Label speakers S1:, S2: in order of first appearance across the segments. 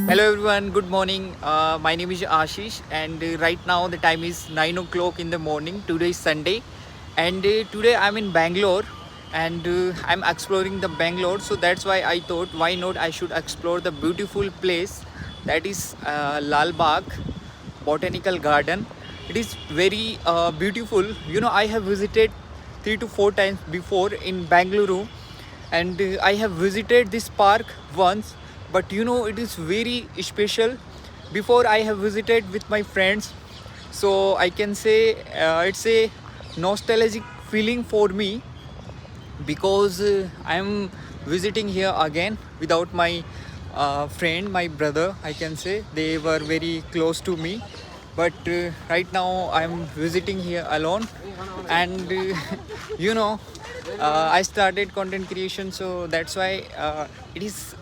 S1: Hello everyone, good morning. My name is Ashish, and right now the time is 9 o'clock in the morning. Today is Sunday, and today I'm in Bangalore, and I'm exploring the Bangalore. So that's why I thought, why not? I should explore the beautiful place that is Lal Bagh Botanical Garden. It is very beautiful. I have visited 3 to 4 times before in Bangalore, and I have visited this park once, but it is very special. Before I have visited with my friends, so I can say it's a nostalgic feeling for me, because I'm visiting here again without my friend, my brother. I can say they were very close to me, but right now I'm visiting here alone, and I started content creation, so that's why it is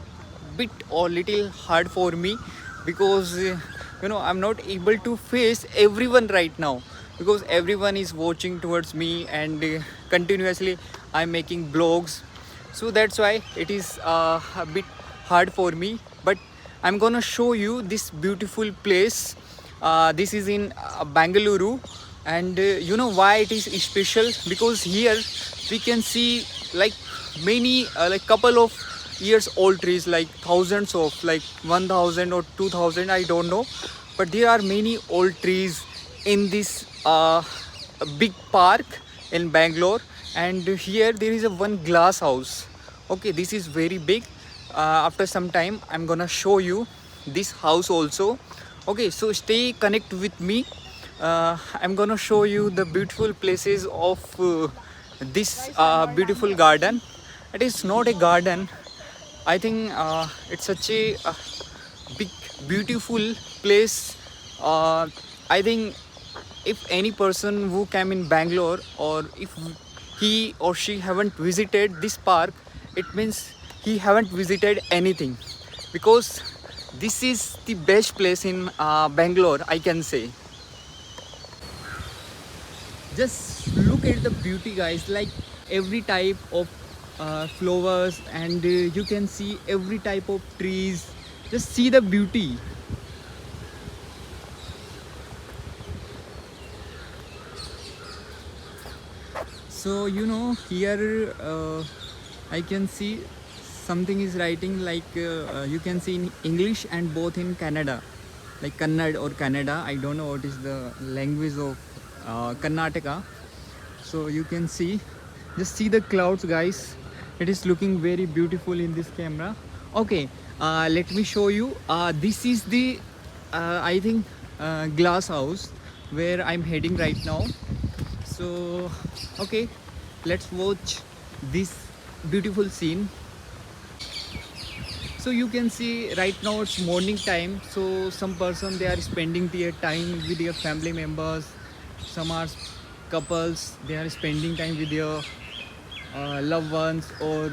S1: bit or little hard for me, because I'm not able to face everyone right now, because everyone is watching towards me, and continuously I'm making blogs, so that's why it is a bit hard for me. But I'm gonna show you this beautiful place. This is in Bangalore, and why it is special, because here we can see like many like couple of years old trees, like thousands of, like 1000 or 2000, I don't know, but there are many old trees in this big park in Bangalore. And here there is a one glass house. Okay, this is very big. After some time I'm gonna show you this house also. Okay, so stay connect with me. I'm gonna show you the beautiful places of this beautiful garden. It is not a garden, I think. It's such a big, beautiful place. I think if any person who came in Bangalore, or if he or she haven't visited this park, it means he haven't visited anything, because this is the best place in Bangalore, I can say. Just look at the beauty, guys, like every type of flowers, and you can see every type of trees. Just see the beauty. So here I can see something is writing, like you can see in English and both in Canada, like Kannada or Canada, I don't know what is the language of Karnataka. So you can see, just see the clouds, guys. It is looking very beautiful in this camera. Okay, let me show you. This is the I think glass house where I'm heading right now. So okay, let's watch this beautiful scene. So you can see right now it's morning time, so some person they are spending their time with their family members. Some are couples, they are spending time with their loved ones, or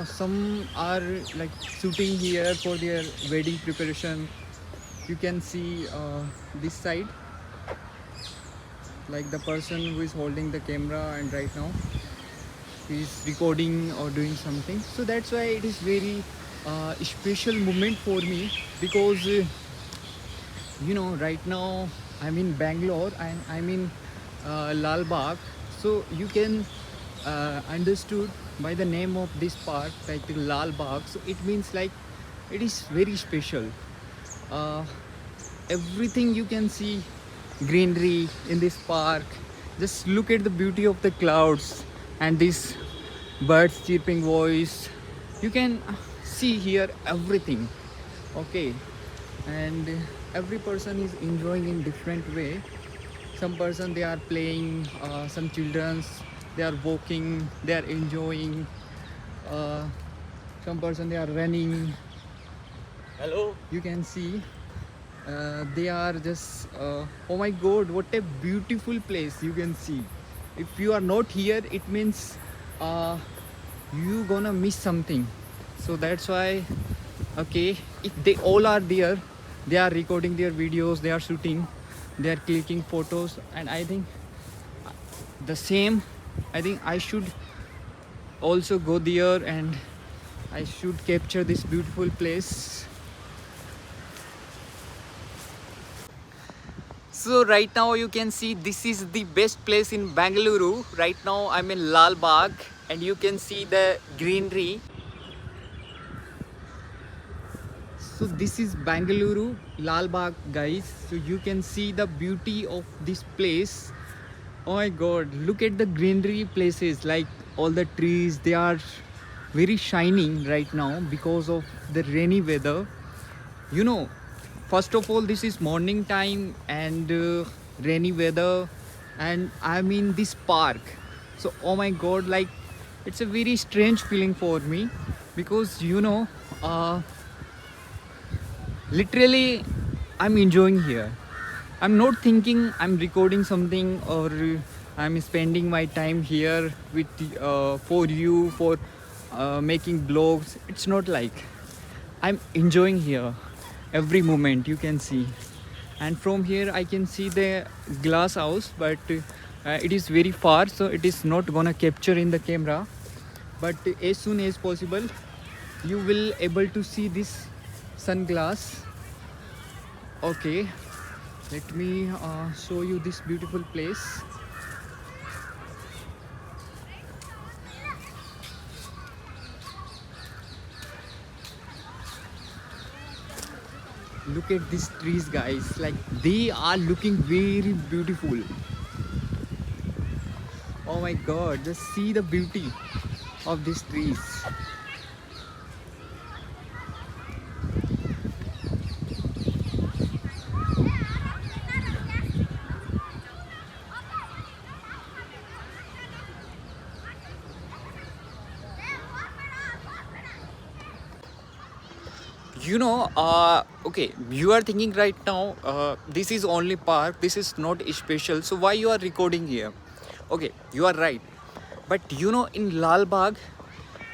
S1: some are like shooting here for their wedding preparation. You can see this side, like the person who is holding the camera, and right now he is recording or doing something. So that's why it is very special moment for me, because right now I'm in Bangalore, and I'm in Lal Bagh. So you can understood by the name of this park, like the Lal Bagh. So it means like it is very special. uh, Everything you can see greenery in this park. Just look at the beauty of the clouds and this birds chirping voice. You can see here everything. Okay, and every person is enjoying in different way. Some person they are playing, some childrens they are walking, they are enjoying, uh, some person they are running.
S2: Hello.
S1: You can see they are just oh my god, what a beautiful place. You can see, if you are not here, it means uh, you gonna miss something. So that's why, okay, if they all are there, they are recording their videos, they are shooting, they are clicking photos, and I think the same, I think I should also go there, and I should capture this beautiful place. So right now you can see this is the best place in Bangalore. Right now I'm in Lal Bagh and you can see the greenery. So this is Bangalore Lal Bagh, guys. So you can see the beauty of this place. Oh my god, look at the greenery places, like all the trees, they are very shining right now because of the rainy weather. You know, first of all, this is morning time and rainy weather, and I'm in this park. So, oh my god, like it's a very strange feeling for me because uh, literally, I'm enjoying here. I'm not thinking I'm recording something or I'm spending my time here with for you for making blogs. It's not like I'm enjoying here every moment you can see. And from here I can see the glass house, but it is very far, so it is not gonna capture in the camera. But as soon as possible, you will able to see this sunglass. Okay, let me show you this beautiful place. Look at these trees, guys, like they are looking very beautiful. Oh my god, just see the beauty of these trees. Okay, you are thinking right now, this is only park, this is not special, so why you are recording here? Okay, you are right, but in Lal Bagh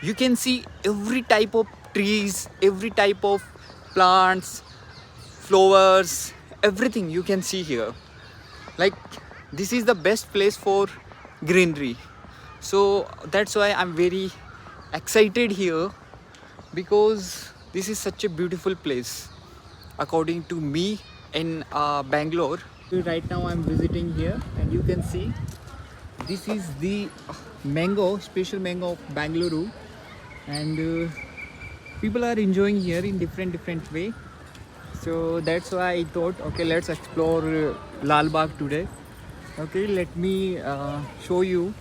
S1: you can see every type of trees, every type of plants, flowers, everything you can see here. Like, this is the best place for greenery, so that's why I'm very excited here, because this is such a beautiful place according to me in Bangalore. Right now I'm visiting here and you can see this is the mango, special mango of Bangalore, and people are enjoying here in different way. So that's why I thought, okay, let's explore Lal Bagh today. Okay, let me show you.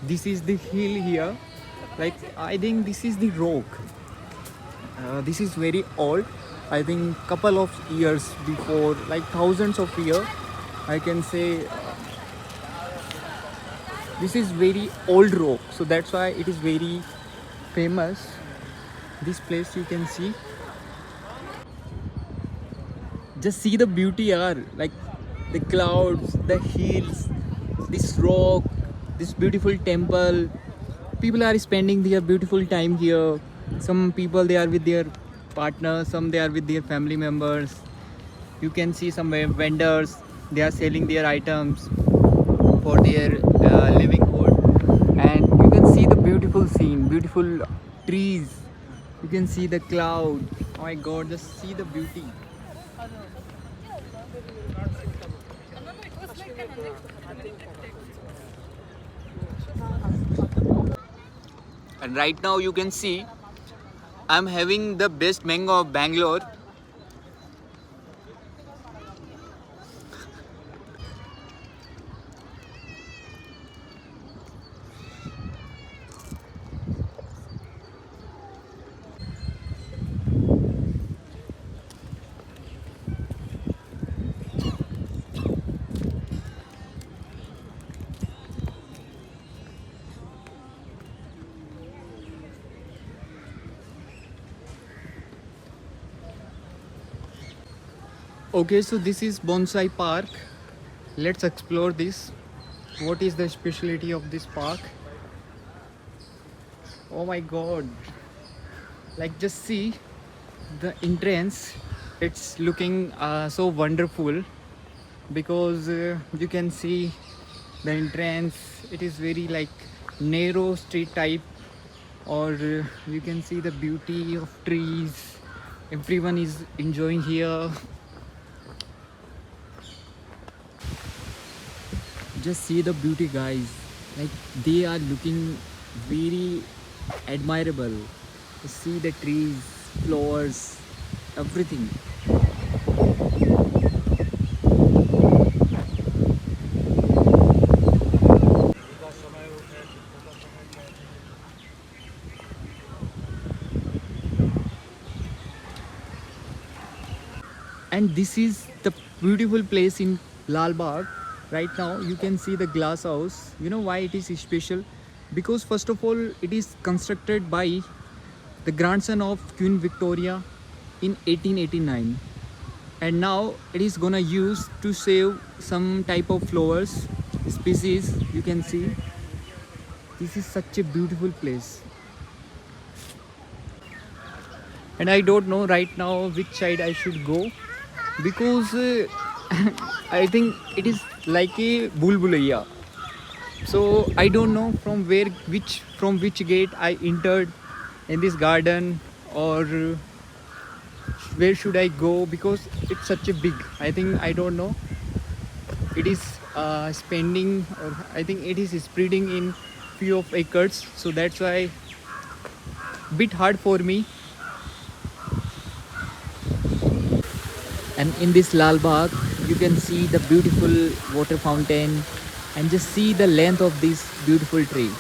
S1: This is the hill here. Like, I think this is the rock. This is very old. I think couple of years before, like thousands of years, I can say. This is very old rock, so that's why it is very famous. This place you can see. Just see the beauty here, like the clouds, the hills, this rock, this beautiful temple. People are spending their beautiful time here. Some people they are with their partners, some they are with their family members. You can see some vendors, they are selling their items for their livelihood, and you can see the beautiful scene, beautiful trees, you can see the cloud. Oh my god, just see the beauty. And right now you can see I'm having the best mango of Bangalore. Okay, so this is Bonsai Park. Let's explore this. What is the specialty of this park? Oh my god. Like, just see the entrance. It's looking so wonderful because you can see the entrance. It is very like narrow street type, or you can see the beauty of trees. Everyone is enjoying here. Just see the beauty, guys. Like they are looking very admirable. See the trees, flowers, everything. And this is the beautiful place in Lal Bagh. Right now you can see the glass house. You know why it is special? Because first of all, it is constructed by the grandson of Queen Victoria in 1889, and now it is gonna use to save some type of flowers species. You can see this is such a beautiful place, and I don't know right now which side I should go, because I think it is like a bulbulaya. So I don't know from which gate I entered in this garden, or where should I go, because it's such a big. I think I don't know. It is spending, or I think it is spreading in few of acres. So that's why bit hard for me. And in this Lal Bagh, you can see the beautiful water fountain, and just see the length of this beautiful tree.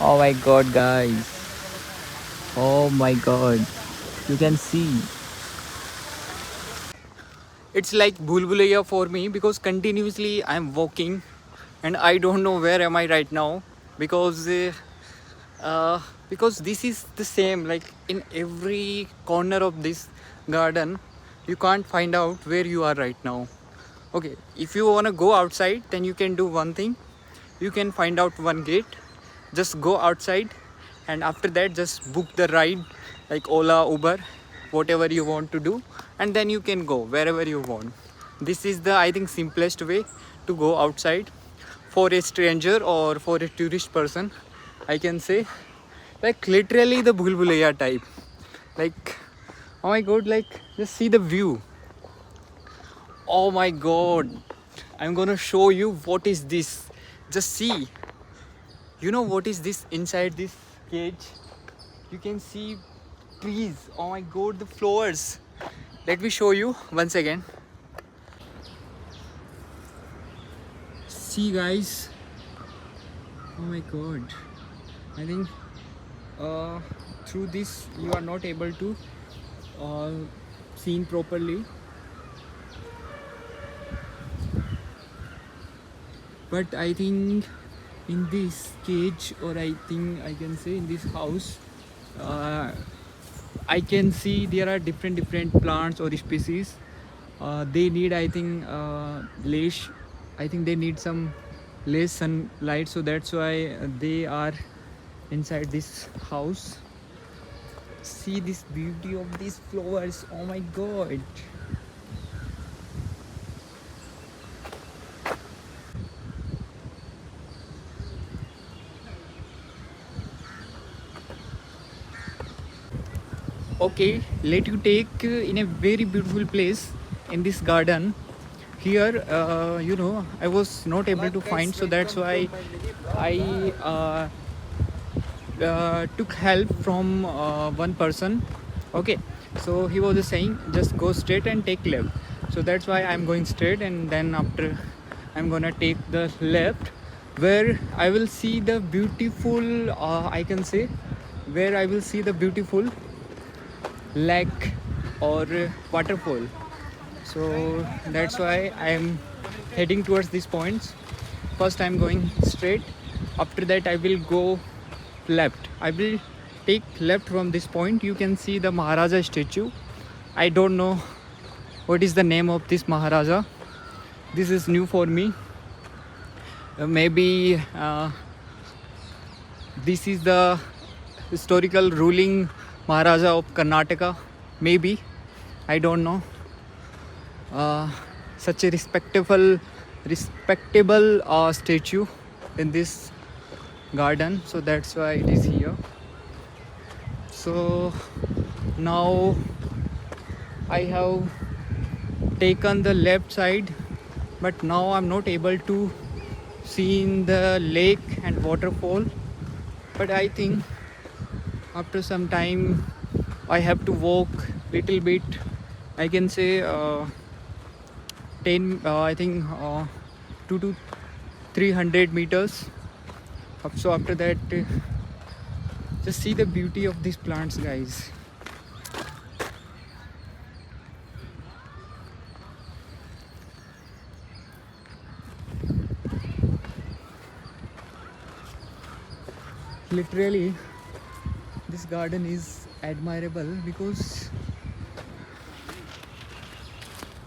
S1: Oh my god, guys. Oh my god. You can see. It's like Bhulbulaya for me, because continuously I'm walking and I don't know where am I right now, because this is the same, like in every corner of this garden you can't find out where you are right now. Okay, if you want to go outside, then you can do one thing. You can find out one gate, just go outside, and after that just book the ride, like Ola, Uber, whatever you want to do, and then you can go wherever you want. This is the, I think, simplest way to go outside for a stranger or for a tourist person, I can say. Like literally the Bhulbulaya type. Like, oh my god, like just see the view. Oh my god, I'm gonna show you what is this. Just see. You know what is this inside this cage? You can see trees. Oh my god, the flowers. Let me show you once again. See, guys. Oh my god. I think through this you are not able to see properly. But I think in this cage, or I think I can say in this house, I can see there are different plants or species. They need, I think, less. I think they need some less sunlight, so that's why they are inside this house. See this beauty of these flowers. Oh my god. Okay, let you take in a very beautiful place in this garden. Here, I was not able to find, so that's why I took help from one person. Okay, so he was saying just go straight and take left. So that's why I'm going straight, and then after I'm gonna take the left, where I will see the beautiful, I can say, where I will see the beautiful lake or waterfall. So that's why I am heading towards these points. First I'm going straight, after that I will go left. I will take left from this point. You can see the Maharaja statue. I don't know what is the name of this Maharaja. This is new for me. Maybe this is the historical ruling Maharaja of Karnataka. Maybe, I don't know. Such a respectable statue in this garden, so that's why it is here. So now I have taken the left side but now I'm not able to see in the lake and waterfall. But I think after some time I have to walk little bit. I can say 10 I think 2 to 300 meters. So after that just see the beauty of these plants, guys. Literally this garden is admirable because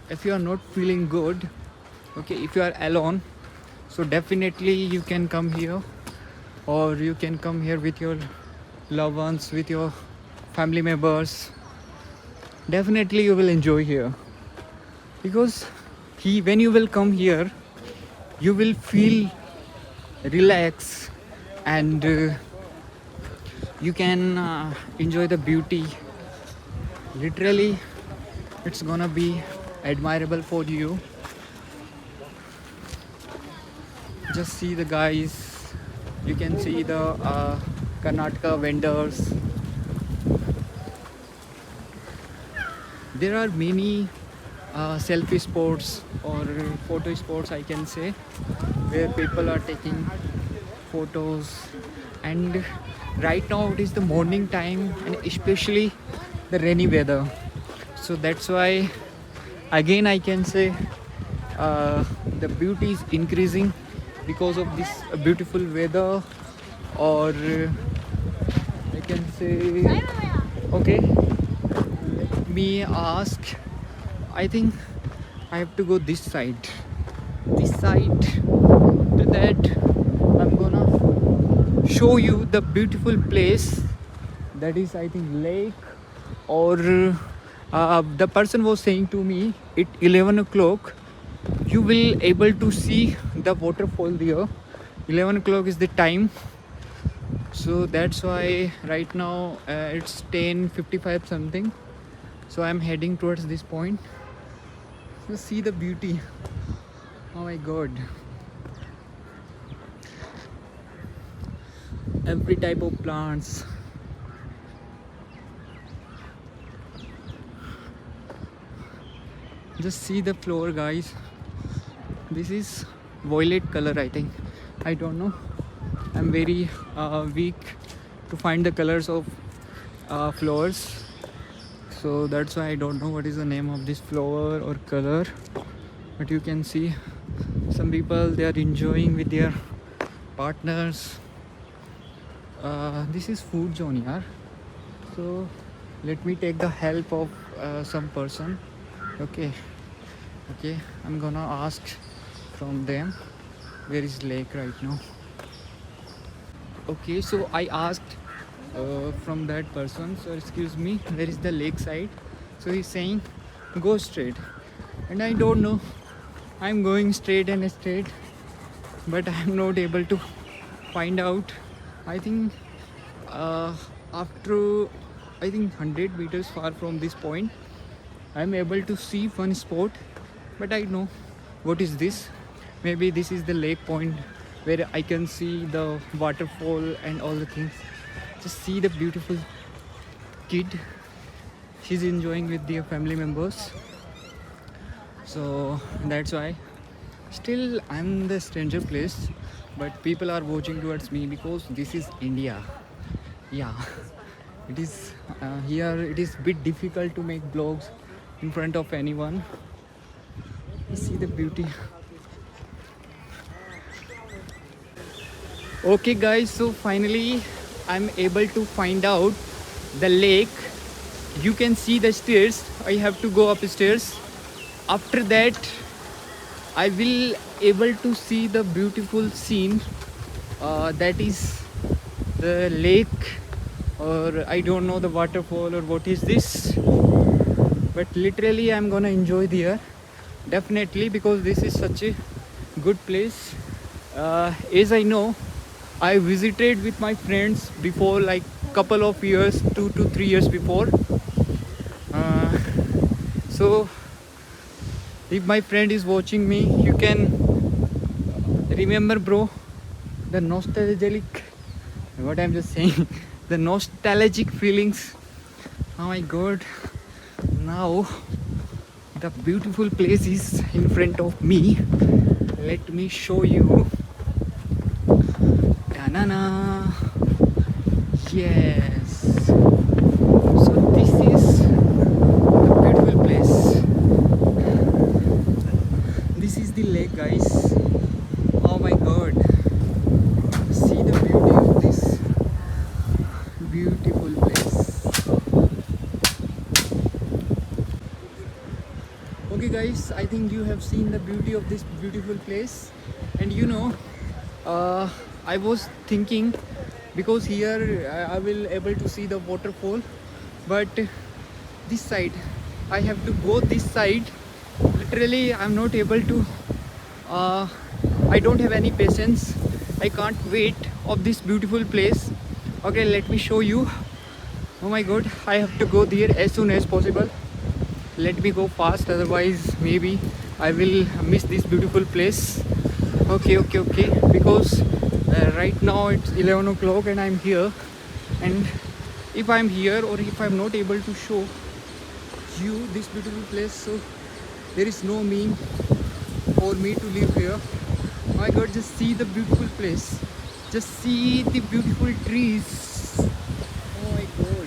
S1: if you are not feeling good, okay, if you are alone, so definitely you can come here, or you can come here with your loved ones, with your family members. Definitely you will enjoy here because when you will come here, you will feel relaxed, and you can enjoy the beauty. Literally it's gonna be admirable for you. Just see the guys, you can see the Karnataka vendors. There are many selfie spots or photo spots, I can say, where people are taking photos. And right now it is the morning time, and especially the rainy weather, so that's why again I can say the beauty is increasing because of this beautiful weather. Or I can say, okay, let me ask, I think I have to go this side. To that I'm gonna show you the beautiful place, that is I think lake. Or the person was saying to me at 11 o'clock you will able to see the waterfall there. 11 o'clock is the time, so that's why right now it's 10:55 something, so I'm heading towards this point. So see the beauty. Oh my god, every type of plants. Just see the flower, guys. This is violet color, I think. I don't know, I'm very weak to find the colors of flowers, so that's why I don't know what is the name of this flower or color. But you can see some people, they are enjoying with their partners. This is food zone, yaar. So let me take the help of some person. Okay, I'm gonna ask from them where is lake right now. Okay, so I asked from that person, so excuse me, where is the lake side? So he's saying go straight, and I don't know, I'm going straight and straight, but I'm not able to find out. I think after I think 100 meters far from this point I'm able to see one spot, but I know what is this. Maybe this is the lake point where I can see the waterfall and all the things. Just see the beautiful kid, she's enjoying with their family members, so that's why. Still I'm the stranger place, but people are watching towards me because this is India. Yeah, it is here it is bit difficult to make vlogs in front of anyone. You see the beauty. Okay guys, so finally I'm able to find out the lake. You can see the stairs, I have to go upstairs. After that I will able to see the beautiful scene, that is the lake, or I don't know, the waterfall or what is this, but literally I'm gonna enjoy there definitely because this is such a good place. As I know, I visited with my friends before, like couple of years, 2 to 3 years before. So If my friend is watching me, you can remember, bro, the nostalgic, what I'm just saying, the nostalgic feelings. Oh my god, now the beautiful place is in front of me. Let me show you. Ta-na-na. Yes. So this is the beautiful place. This is the lake, guys. Oh my god. See the beauty of this beautiful place. Okay guys, I think you have seen the beauty of this beautiful place. And you know, I was thinking, because here I will able to see the waterfall, but this side I have to go this side. Literally I'm not able to, I don't have any patience. I can't wait of this beautiful place. Okay, let me show you. Oh my god, I have to go there as soon as possible. Let me go fast, otherwise maybe I will miss this beautiful place. Okay, because right now it's 11 o'clock and I'm here, and if I'm here or if I'm not able to show you this beautiful place, so there is no mean for me to live here. My god, just see the beautiful place, just see the beautiful trees. Oh my god.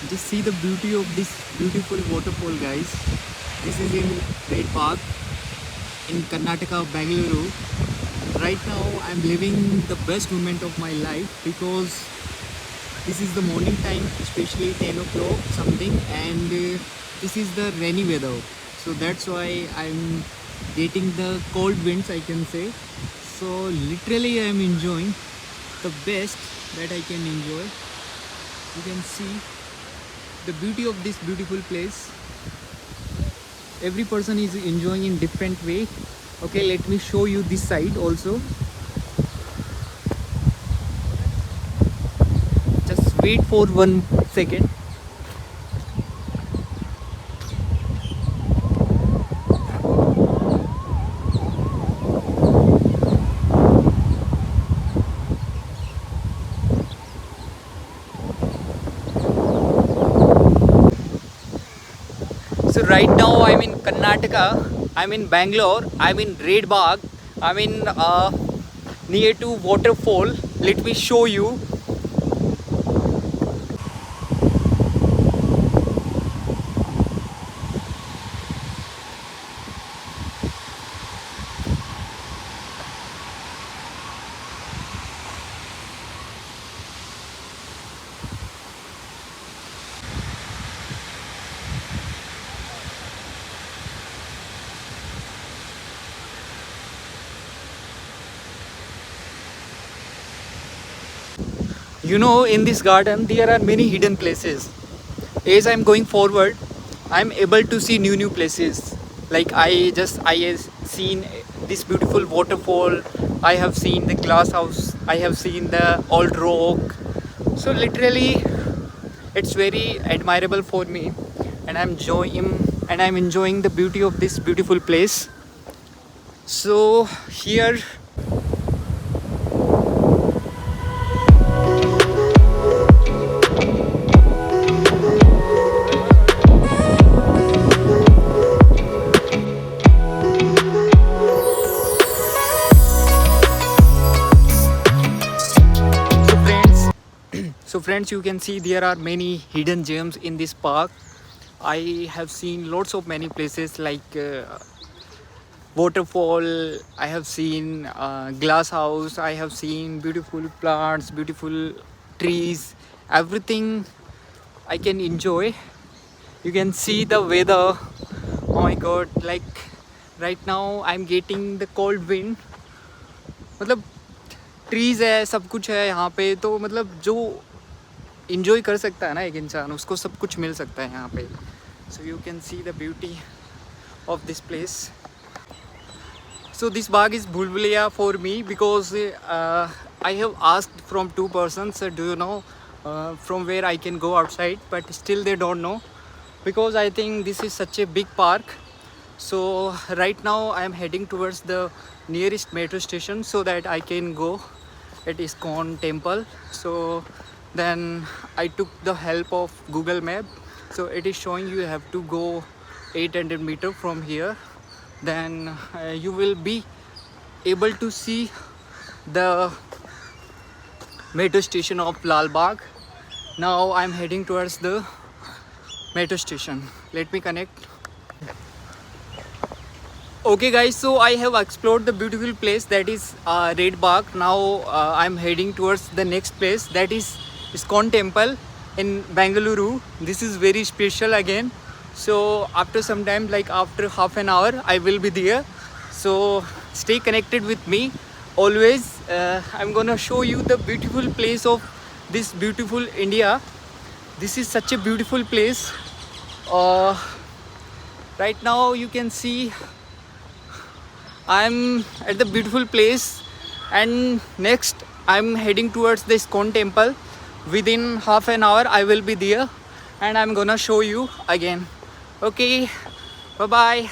S1: Just see the beauty of this beautiful waterfall, guys. This is in Red Park in Karnataka, Bangalore. Right now I'm living the best moment of my life, because this is the morning time, especially 10 o'clock something, and this is the rainy weather. So that's why I'm getting the cold winds, I can say. So literally I'm enjoying the best that I can enjoy. You can see the beauty of this beautiful place. Every person is enjoying in different way. Okay, let me show you this side also. Just wait for 1 second. So right now I'm in Karnataka, I'm in Bangalore, I'm in Red Bagh, I'm in near to waterfall. Let me show you. You know, in this garden there are many hidden places. As I'm going forward, I'm able to see new places. Like I have seen this beautiful waterfall, I have seen the glass house, I have seen the old rock. So literally it's very admirable for me, and I'm enjoying the beauty of this beautiful place. So here. So friends, you can see there are many hidden gems in this park. I have seen lots of many places like waterfall, I have seen glass house, I have seen beautiful plants, beautiful trees, everything I can enjoy. You can see the weather. Oh my god, like right now I'm getting the cold wind. मतलब trees है, सब कुछ है यहाँ पे, तो मतलब जो इंजॉय कर सकता है ना एक इंसान, उसको सब कुछ मिल सकता है यहाँ पे. so you can see the beauty of this place. So this bag is Bhulbhulaiya for me because I have asked from two persons, do you know from where I can go outside, but still they don't know, because I think this is such a big park. So right now I am heading towards the nearest metro station so that I can go at ISKCON temple. So then I took the help of Google Map. So it is showing you have to go 800 meter from here. Then you will be able to see the metro station of Lal Bagh. Now I'm heading towards the metro station. Let me connect. Okay guys, so I have explored the beautiful place that is Red Bagh. Now I'm heading towards the next place, that is ISKCON temple in Bengaluru. This is very special again. So after some time, like after half an hour, I will be there. So stay connected with me always. I'm gonna show you the beautiful place of this beautiful India. This is such a beautiful place. Right now you can see I'm at the beautiful place, and next I'm heading towards the ISKCON temple. Within half an hour I will be there and I'm gonna show you again. Okay, bye bye.